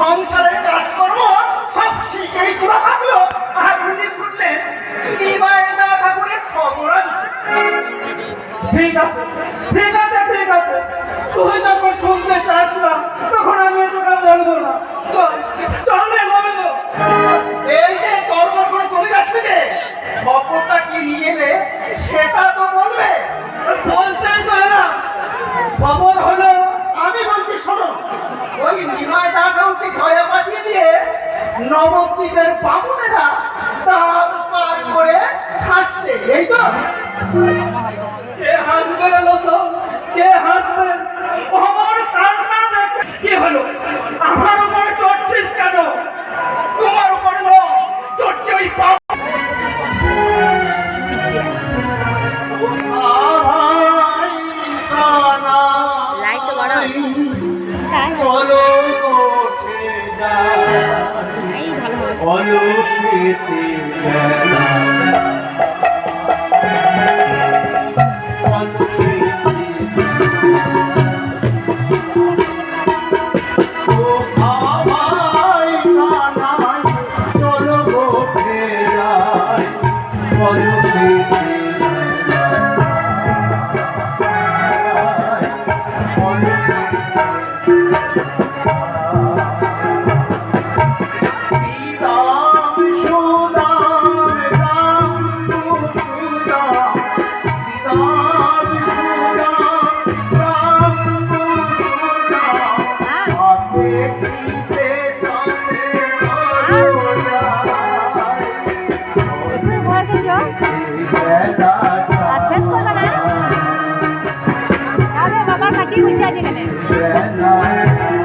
সংসারের কাজকর্ম সব শিখেই তোলা থাকলো, আর উনি ছুটলেন নিমাইদা ঠাকুরের খবর আনতে। ঠিক আছে ঠিক আছে ঠিক আছে, তুই যখন শুনতে চাস না তখন আমি তোকে বলবো না। চলে গোবিন্দ, এই যে তরবর করে চলে যাচ্ছে যে, খবরটা কি নিয়ে এলে সেটা তো বলবে। বলতেই তো এলাম, খবর হলো আমি বলছি শোনো, ওই নিমাইদা ঠাকুরকে গয়া পাঠিয়ে দিয়ে নবদ্বীপের বামুনেরা দাঁত পার করে হাসছে, এই তো। কে হাসবে লোচন, কে হাসবে? আমার কান্না দেখে কি হলো? আমার উপরে চড়ছিস কেন? তোমার উপর নয়, চড়ছে ওই পাপ। লাইট তো বড় চলো উঠে যায় এই ভালো হবে। অলসেতে বেলা, ও ভাই কানাই চলো উঠে যায় অলসেতে শ্রীরাম সুদাম রাম সুদাম, শ্রীরাম সুদাম রাম সুদাম, হাতে পিতে সামনে তুই ঘর খেয়েছো? আর শেষ করবে না? তাহলে বাবার কাছেই বসে আছে এখানে। বেলা